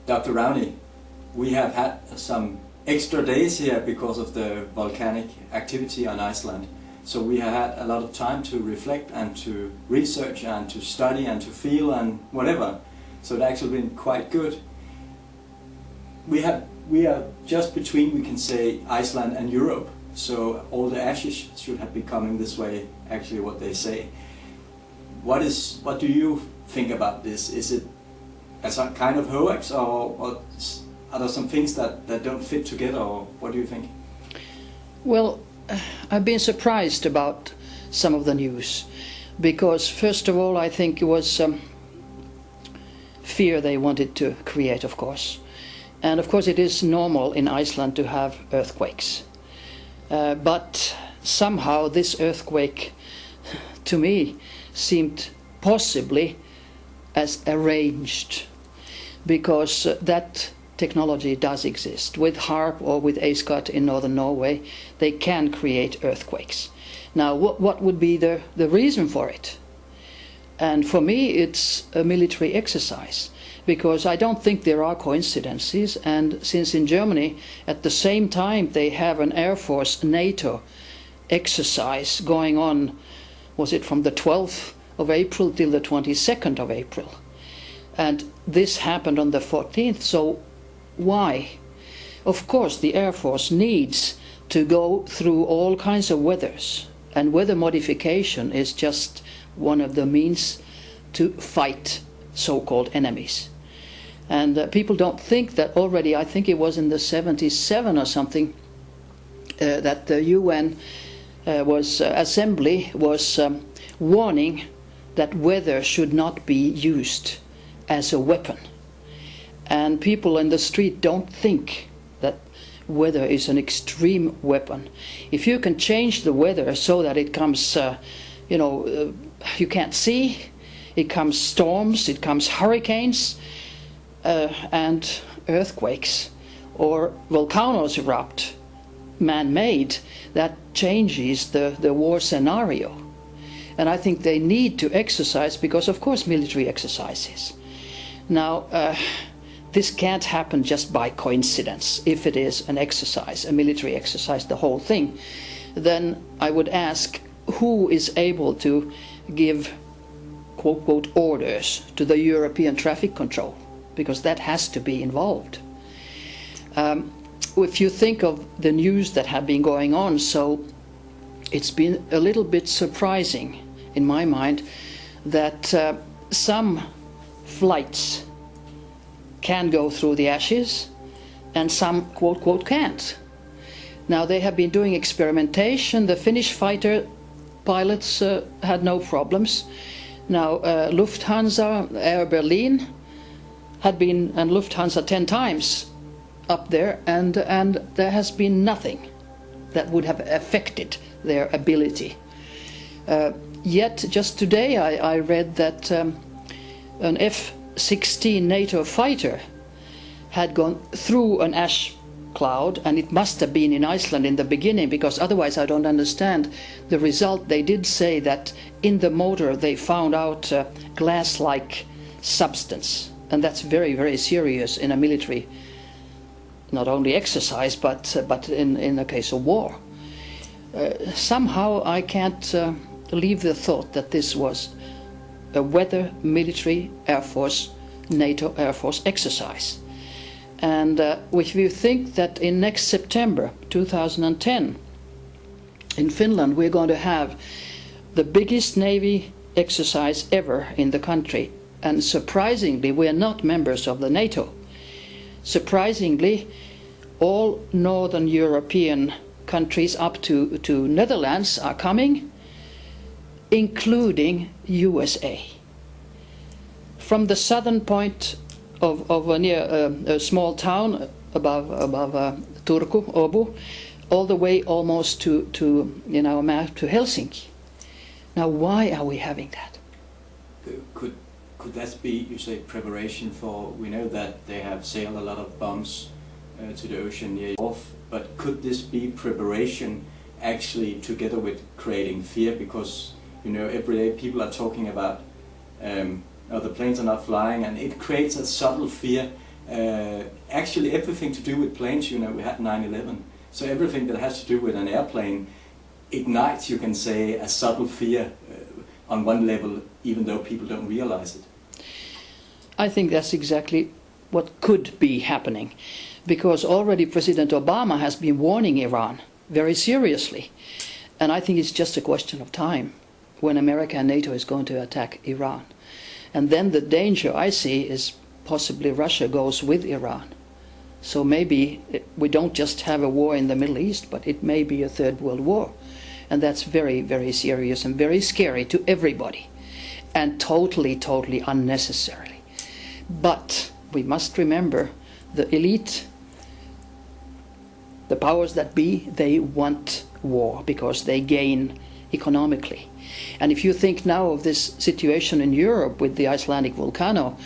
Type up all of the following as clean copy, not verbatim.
Dr.Rauni, we have had some extra days here because of the volcanic activity on Iceland. So we have had a lot of time to reflect and to research and to study and to feel and whatever. So it's actually been quite good. We are just between, we can say, Iceland and Europe. So all the ashes should have been coming this way, actually what they say. What do you think about this? Is it as a kind of hoax, or are there some things that don't fit together, or what do you think? Well, I've been surprised about some of the news, because first of all I think it was fear they wanted to create, of course. And of course it is normal in Iceland to have earthquakes. But somehow this earthquake, to me, seemed possibly as arranged, because that technology does exist. With HARP or with ASCOT in northern Norway, they can create earthquakes. Now, what would be the reason for it? And for me, it's a military exercise, because I don't think there are coincidences. And since in Germany, at the same time, they have an Air Force NATO exercise going on, was it from the 12th of April till the 22nd of April? And this happened on the 14th, so why? Of course, the Air Force needs to go through all kinds of weathers, and weather modification is just one of the means to fight so-called enemies. And people don't think that already, I think it was in the 77 or something, that the UN assembly was warning that weather should not be used as a weapon. And people in the street don't think that weather is an extreme weapon. If you can change the weather so that it comes, you can't see, it comes storms, it comes hurricanes, and earthquakes, or volcanoes erupt, man-made, that changes the war scenario. And I think they need to exercise, because of course military exercises. Now, this can't happen just by coincidence. If it is an exercise, a military exercise, the whole thing, then I would ask who is able to give quote orders to the European traffic control, because that has to be involved. If you think of the news that have been going on, so it's been a little bit surprising in my mind that some flights can go through the ashes and some quote can't. Now they have been doing experimentation. The Finnish fighter pilots had no problems. Now Lufthansa, Air Berlin had been, and Lufthansa 10 times up there, and there has been nothing that would have affected their ability. Yet just today I read that an F-16 NATO fighter had gone through an ash cloud, and it must have been in Iceland in the beginning, because otherwise I don't understand the result. They did say that in the motor they found out glass-like substance, and that's very, very serious in a military, not only exercise, but in a case of war. Somehow I can't leave the thought that this was a weather, military, Air Force, NATO Air Force exercise. And if you think that in next September 2010 in Finland we're going to have the biggest Navy exercise ever in the country, and surprisingly we are not members of the NATO. Surprisingly, all Northern European countries up to Netherlands are coming, including USA. From the southern point of near a small town above Turku, Åbo, all the way almost to in our map to Helsinki. Now, why are we having that? Could that be, you say, preparation for? We know that they have sailed a lot of bombs to the ocean near off, but could this be preparation actually together with creating fear? Because every day people are talking about the planes are not flying, and it creates a subtle fear Actually, everything to do with planes, you know, we had 9/11. So everything that has to do with an airplane ignites, you can say, a subtle fear on one level, even though people don't realize it. I think that's exactly what could be happening, because already President Obama has been warning Iran very seriously, and I think it's just a question of time when America and NATO is going to attack Iran. And then the danger I see is possibly Russia goes with Iran. So maybe we don't just have a war in the Middle East, but it may be a third world war. And that's very, very serious and very scary to everybody, and totally unnecessary. But we must remember the elite, the powers that be, they want war because they gain economically. And if you think now of this situation in Europe with the Icelandic volcano,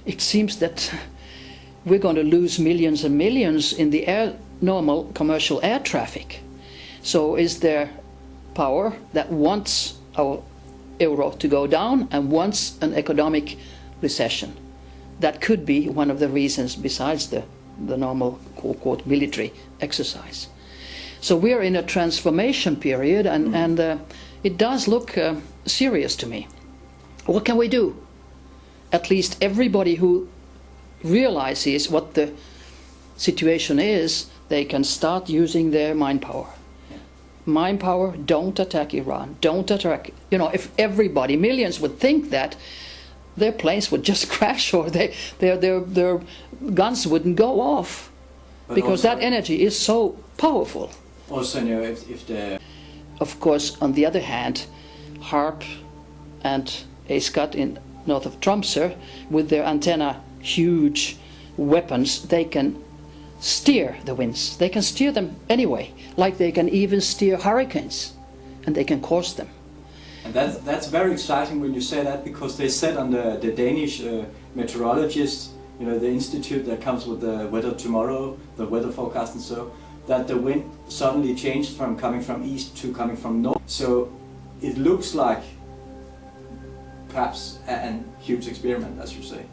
it seems that we're going to lose millions and millions in the normal commercial air traffic. So is there power that wants our euro to go down and wants an economic recession? That could be one of the reasons besides the normal quote military exercise. So we're in a transformation period, and it does look serious to me. What can we do? At least everybody who realizes what the situation is, they can start using their mind power. Mind power, don't attack Iran, don't attack, you know, if everybody, millions would think that, their planes would just crash, or their guns wouldn't go off, but because also, that energy is so powerful. Also, you know, if the... Of course, on the other hand, HARP and ASCAT in north of Tromsø, with their antenna huge weapons, they can steer the winds. They can steer them anyway, like they can even steer hurricanes, and they can cause them. And that's very exciting when you say that, because they said on the Danish meteorologists, you know, the institute that comes with the weather tomorrow, the weather forecast and so, that the wind suddenly changed from coming from east to coming from north. So it looks like perhaps a huge experiment, as you say.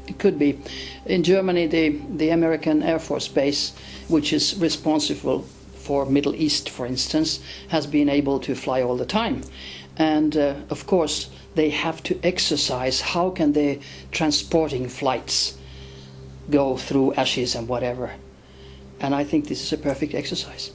It could be. In Germany, the American Air Force Base, which is responsible for Middle East, for instance, has been able to fly all the time. And of course, they have to exercise how can the transporting flights go through ashes and whatever. And I think this is a perfect exercise.